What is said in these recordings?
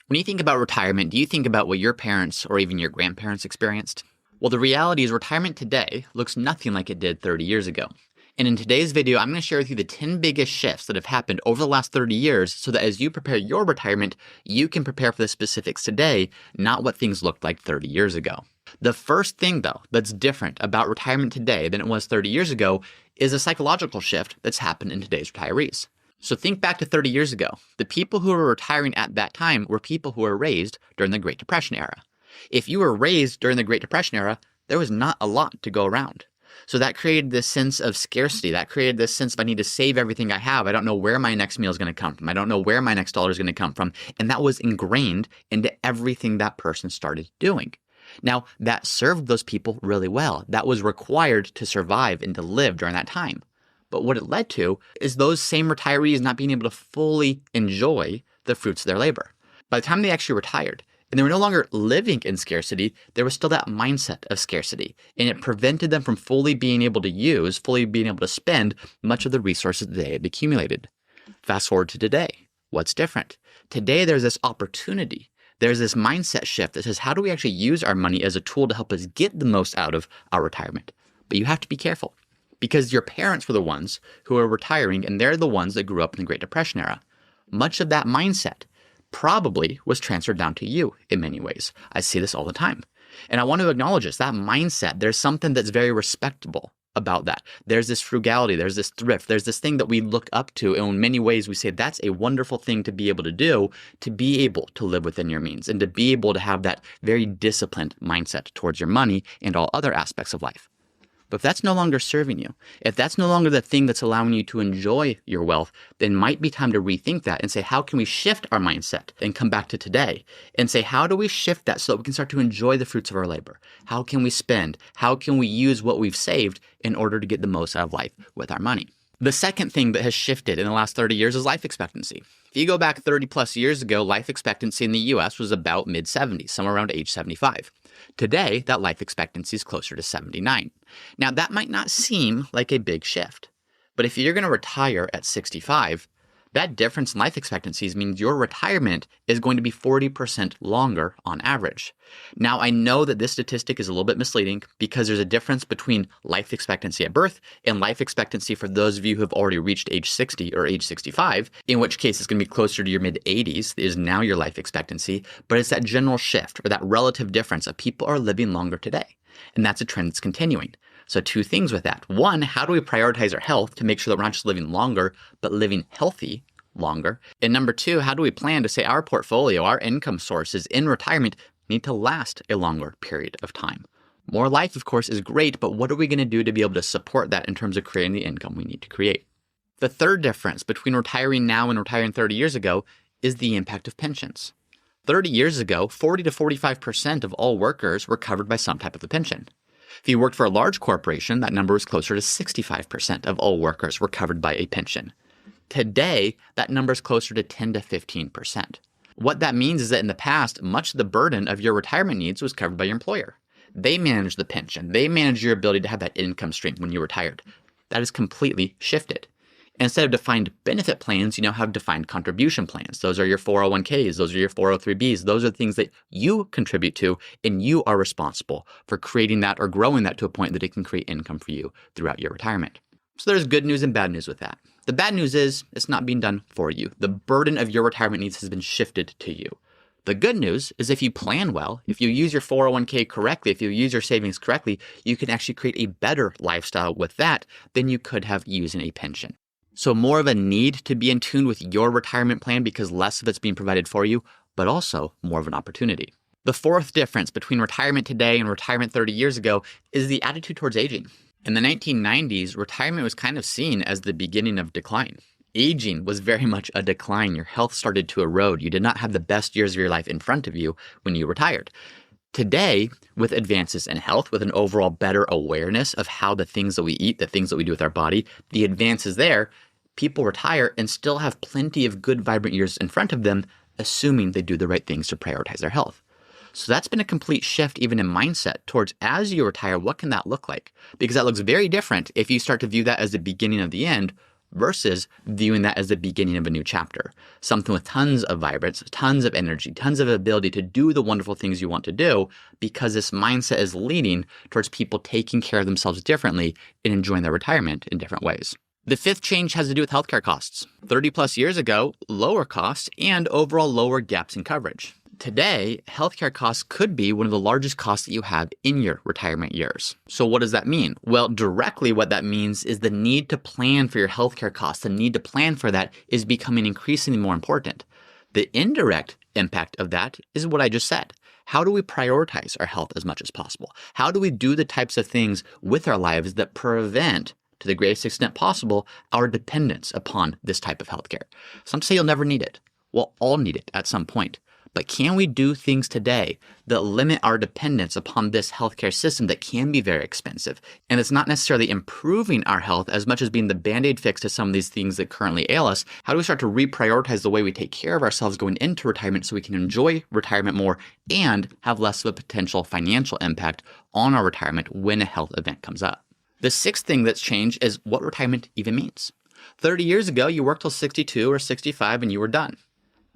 When you think about retirement, do you think about what your parents or even your grandparents experienced? Well, the reality is retirement today looks nothing like it did 30 years ago. And in today's video, I'm going to share with you the 10 biggest shifts that have happened over the last 30 years so that as you prepare your retirement, you can prepare for the specifics today, not what things looked like 30 years ago. The first thing, though, that's different about retirement today than it was 30 years ago is a psychological shift that's happened in today's retirees. So think back to 30 years ago. The people who were retiring at that time were people who were raised during the Great Depression era. If you were raised during the Great Depression era, there was not a lot to go around. So that created this sense of scarcity. That created this sense of I need to save everything I have. I don't know where my next meal is going to come from. I don't know where my next dollar is going to come from. And that was ingrained into everything that person started doing. Now, that served those people really well. That was required to survive and to live during that time. But what it led to is those same retirees not being able to fully enjoy the fruits of their labor. By the time they actually retired, and they were no longer living in scarcity, there was still that mindset of scarcity. And it prevented them from fully being able to use, fully being able to spend much of the resources that they had accumulated. Fast forward to today. What's different? Today, there's this opportunity. There's this mindset shift that says, how do we actually use our money as a tool to help us get the most out of our retirement? But you have to be careful because your parents were the ones who are retiring, and they're the ones that grew up in the Great Depression era. Much of that mindset probably was transferred down to you in many ways. I see this all the time. And I want to acknowledge this, that mindset, there's something that's very respectable about that. There's this frugality, there's this thrift, there's this thing that we look up to. And in many ways, we say that's a wonderful thing to be able to do, to be able to live within your means and to be able to have that very disciplined mindset towards your money and all other aspects of life. But if that's no longer serving you, if that's no longer the thing that's allowing you to enjoy your wealth, then it might be time to rethink that and say, how can we shift our mindset and come back to today and say, how do we shift that so that we can start to enjoy the fruits of our labor? How can we spend? How can we use what we've saved in order to get the most out of life with our money? The second thing that has shifted in the last 30 years is life expectancy. If you go back 30 plus years ago, life expectancy in the US was about mid-70s, somewhere around age 75. Today, that life expectancy is closer to 79. Now, that might not seem like a big shift, but if you're going to retire at 65, that difference in life expectancies means your retirement is going to be 40% longer on average. Now, I know that this statistic is a little bit misleading because there's a difference between life expectancy at birth and life expectancy for those of you who have already reached age 60 or age 65, in which case it's going to be closer to your mid-80s is now your life expectancy, but it's that general shift or that relative difference of people are living longer today. And that's a trend that's continuing. So two things with that. One, how do we prioritize our health to make sure that we're not just living longer, but living healthy longer? And number two, how do we plan to say our portfolio, our income sources in retirement need to last a longer period of time? More life, of course, is great, but what are we going to do to be able to support that in terms of creating the income we need to create? The third difference between retiring now and retiring 30 years ago is the impact of pensions. 30 years ago, 40 to 45% of all workers were covered by some type of a pension. If you worked for a large corporation, that number was closer to 65% of all workers were covered by a pension. Today, that number is closer to 10 to 15%. What that means is that in the past, much of the burden of your retirement needs was covered by your employer. They managed the pension. They managed your ability to have that income stream when you retired. That has completely shifted. Instead of defined benefit plans, you now have defined contribution plans. Those are your 401ks. Those are your 403bs. Those are the things that you contribute to, and you are responsible for creating that or growing that to a point that it can create income for you throughout your retirement. So there's good news and bad news with that. The bad news is it's not being done for you. The burden of your retirement needs has been shifted to you. The good news is if you plan well, if you use your 401k correctly, if you use your savings correctly, you can actually create a better lifestyle with that than you could have using a pension. So more of a need to be in tune with your retirement plan because less of it's being provided for you, but also more of an opportunity. The fourth difference between retirement today and retirement 30 years ago is the attitude towards aging. In the 1990s, retirement was kind of seen as the beginning of decline. Aging was very much a decline. Your health started to erode. You did not have the best years of your life in front of you when you retired. Today, with advances in health, with an overall better awareness of how the things that we eat, the things that we do with our body, the advances there, people retire and still have plenty of good, vibrant years in front of them, assuming they do the right things to prioritize their health. So that's been a complete shift even in mindset towards as you retire, what can that look like? Because that looks very different if you start to view that as the beginning of the end versus viewing that as the beginning of a new chapter, something with tons of vibrance, tons of energy, tons of ability to do the wonderful things you want to do, because this mindset is leading towards people taking care of themselves differently and enjoying their retirement in different ways. The fifth change has to do with healthcare costs. 30 plus years ago, lower costs and overall lower gaps in coverage. Today, healthcare costs could be one of the largest costs that you have in your retirement years. So what does that mean? Well, directly what that means is the need to plan for your healthcare costs. The need to plan for that is becoming increasingly more important. The indirect impact of that is what I just said. How do we prioritize our health as much as possible? How do we do the types of things with our lives that prevent, to the greatest extent possible, our dependence upon this type of healthcare? Some say you'll never need it. We'll all need it at some point. But can we do things today that limit our dependence upon this healthcare system that can be very expensive? And it's not necessarily improving our health as much as being the Band-Aid fix to some of these things that currently ail us. How do we start to reprioritize the way we take care of ourselves going into retirement so we can enjoy retirement more and have less of a potential financial impact on our retirement when a health event comes up? The sixth thing that's changed is what retirement even means. 30 years ago, you worked till 62 or 65 and you were done.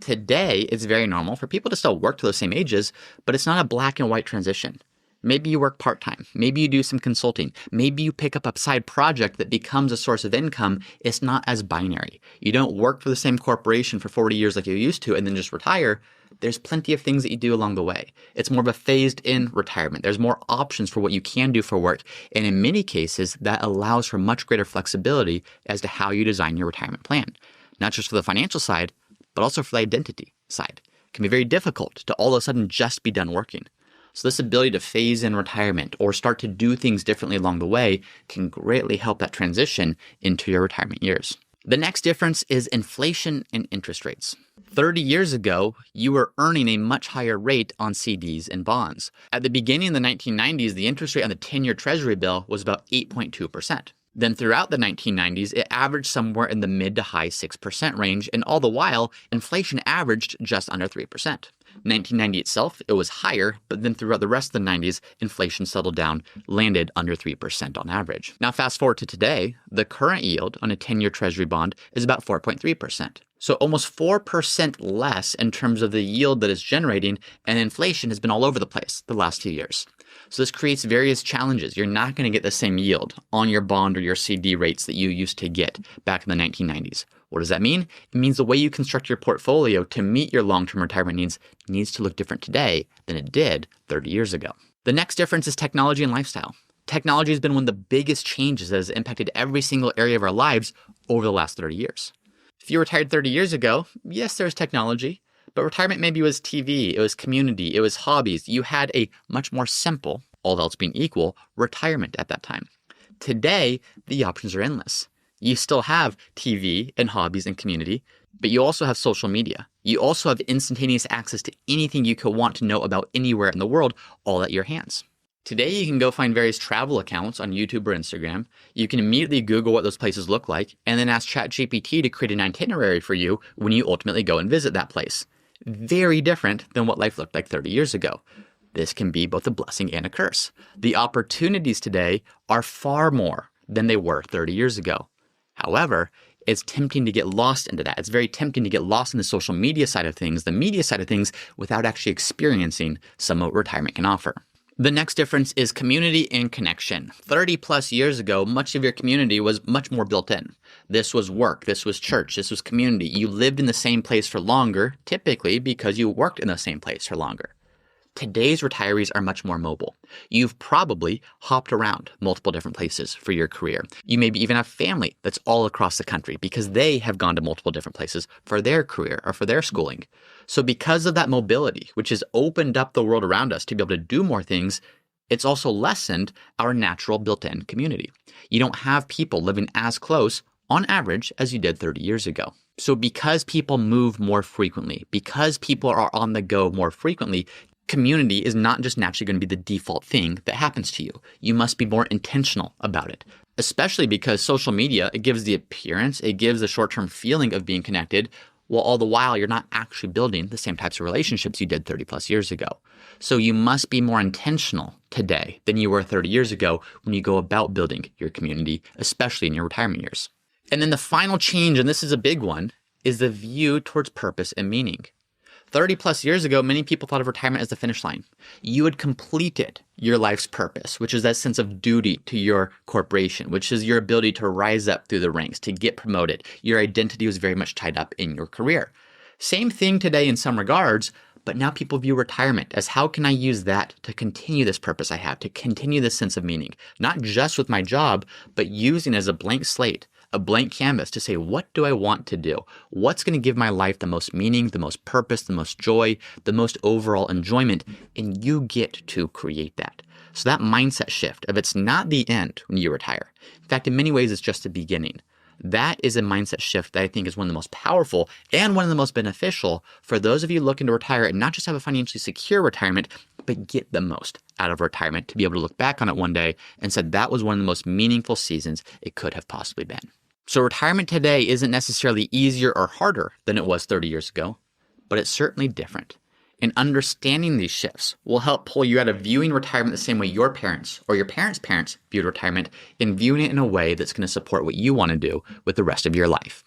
Today, it's very normal for people to still work to those same ages, but it's not a black and white transition. Maybe you work part-time. Maybe you do some consulting. Maybe you pick up a side project that becomes a source of income. It's not as binary. You don't work for the same corporation for 40 years like you used to and then just retire. There's plenty of things that you do along the way. It's more of a phased-in retirement. There's more options for what you can do for work. And in many cases, that allows for much greater flexibility as to how you design your retirement plan. Not just for the financial side, but also for the identity side. It can be very difficult to all of a sudden just be done working. So this ability to phase in retirement or start to do things differently along the way can greatly help that transition into your retirement years. The next difference is inflation and interest rates. 30 years ago, you were earning a much higher rate on CDs and bonds. At the beginning of the 1990s, the interest rate on the 10-year Treasury bill was about 8.2%. Then throughout the 1990s, it averaged somewhere in the mid to high 6% range, and all the while, inflation averaged just under 3%. 1990 itself, it was higher, but then throughout the rest of the 90s, inflation settled down, landed under 3% on average. Now fast forward to today, the current yield on a 10-year Treasury bond is about 4.3%. So almost 4% less in terms of the yield that it's generating, and inflation has been all over the place the last 2 years. So this creates various challenges. You're not going to get the same yield on your bond or your CD rates that you used to get back in the 1990s. What does that mean? It means the way you construct your portfolio to meet your long-term retirement needs to look different today than it did 30 years ago. The next difference is technology and lifestyle. Technology has been one of the biggest changes that has impacted every single area of our lives over the last 30 years. If you retired 30 years ago, yes, there's technology, but retirement maybe was TV, it was community, it was hobbies. You had a much more simple, all else being equal, retirement at that time. Today, the options are endless. You still have TV and hobbies and community, but you also have social media. You also have instantaneous access to anything you could want to know about anywhere in the world, all at your hands. Today, you can go find various travel accounts on YouTube or Instagram. You can immediately Google what those places look like and then ask ChatGPT to create an itinerary for you when you ultimately go and visit that place. Very different than what life looked like 30 years ago. This can be both a blessing and a curse. The opportunities today are far more than they were 30 years ago. However, it's tempting to get lost into that. It's very tempting to get lost in the social media side of things, the media side of things, without actually experiencing some of what retirement can offer. The next difference is community and connection. 30 plus years ago, much of your community was much more built in. This was work, this was church, this was community. You lived in the same place for longer, typically because you worked in the same place for longer. Today's retirees are much more mobile. You've probably hopped around multiple different places for your career. You maybe even have family that's all across the country because they have gone to multiple different places for their career or for their schooling. So because of that mobility, which has opened up the world around us to be able to do more things, it's also lessened our natural built-in community. You don't have people living as close on average as you did 30 years ago. So because people move more frequently, because people are on the go more frequently, community is not just naturally going to be the default thing that happens to you. You must be more intentional about it, especially because social media, it gives the appearance, it gives the short-term feeling of being connected, while all the while you're not actually building the same types of relationships you did 30 plus years ago. So you must be more intentional today than you were 30 years ago when you go about building your community, especially in your retirement years. And then the final change, and this is a big one, is the view towards purpose and meaning. 30 plus years ago, many people thought of retirement as the finish line. You had completed your life's purpose, which is that sense of duty to your corporation, which is your ability to rise up through the ranks, to get promoted. Your identity was very much tied up in your career. Same thing today in some regards, but now people view retirement as how can I use that to continue this purpose I have, to continue this sense of meaning, not just with my job, but using it as a blank slate, a blank canvas to say, what do I want to do? What's going to give my life the most meaning, the most purpose, the most joy, the most overall enjoyment? And you get to create that. So that mindset shift of it's not the end when you retire. In fact, in many ways, it's just the beginning. That is a mindset shift that I think is one of the most powerful and one of the most beneficial for those of you looking to retire and not just have a financially secure retirement, but get the most out of retirement to be able to look back on it one day and said that was one of the most meaningful seasons it could have possibly been. So retirement today isn't necessarily easier or harder than it was 30 years ago, but it's certainly different. And understanding these shifts will help pull you out of viewing retirement the same way your parents or your parents' parents viewed retirement and viewing it in a way that's going to support what you want to do with the rest of your life.